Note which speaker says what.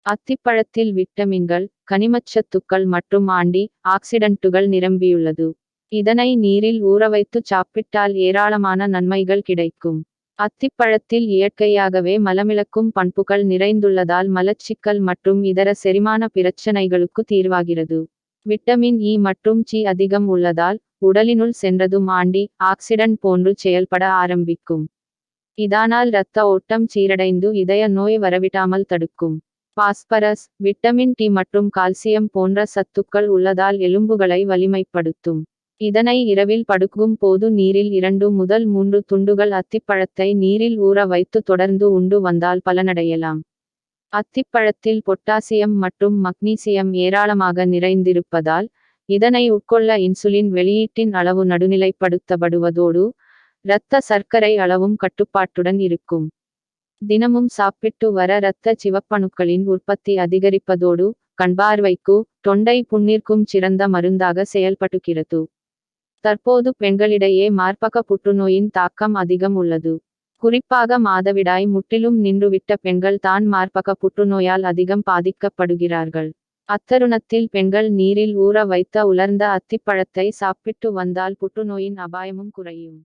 Speaker 1: அத்திப்பழத்தில் விட்டமின்கள், கனிமச்சத்துக்கள் மற்றும் ஆன்டி ஆக்சிடன்ட்டுகள் நிரம்பியுள்ளது. இதனை நீரில் ஊறவைத்து சாப்பிட்டால் ஏராளமான நன்மைகள் கிடைக்கும். அத்திப்பழத்தில் இயற்கையாகவே மலமிளக்கும் பண்புகள் நிறைந்துள்ளதால் மலச்சிக்கல் மற்றும் இதர செரிமான பிரச்சனைகளுக்கு தீர்வாகிறது. விட்டமின் இ மற்றும் சி அதிகம் உள்ளதால் உடலினுள் சென்றதும் ஆன்டி ஆக்சிடன்ட் போன்று செயல்பட ஆரம்பிக்கும். இதனால் இரத்த ஓட்டம் சீரடைந்து இதய நோய் வரவிடாமல் தடுக்கும். பாஸ்பரஸ், விட்டமின் டி மற்றும் கால்சியம் போன்ற சத்துக்கள் உள்ளதால் எலும்புகளை வலிமைப்படுத்தும். இதனை இரவில் படுக்கும் போது நீரில் 2 முதல் 3 துண்டுகள் அத்திப்பழத்தை நீரில் ஊற வைத்து தொடர்ந்து உண்டு வந்தால் பலனடையலாம். அத்திப்பழத்தில் பொட்டாசியம் மற்றும் மக்னீசியம் ஏராளமாக நிறைந்திருப்பதால் இதனை உட்கொள்ள இன்சுலின் வெளியீட்டின் அளவு நடுநிலைப்படுத்தப்படுவதோடு இரத்த சர்க்கரை அளவும் கட்டுப்பாட்டுடன் இருக்கும். தினமும் சாப்பிட்டு வர இரத்த சிவப்பணுக்களின் உற்பத்தி அதிகரிப்பதோடு கண்பார்வைக்கு தொண்டை புண்ணிற்கும் சிறந்த மருந்தாக செயல்படுகிறது. தற்போது பெண்களிடையே மார்பக புற்றுநோயின் தாக்கம் அதிகம் உள்ளது. குறிப்பாக மாதவிடாய் முற்றிலும் நின்றுவிட்ட பெண்கள் தான் மார்பக புற்றுநோயால் அதிகம் பாதிக்கப்படுகிறார்கள். அத்தருணத்தில் பெண்கள் நீரில் ஊற வைத்த உலர்ந்த அத்திப்பழத்தை சாப்பிட்டு வந்தால் புற்றுநோயின் அபாயமும் குறையும்.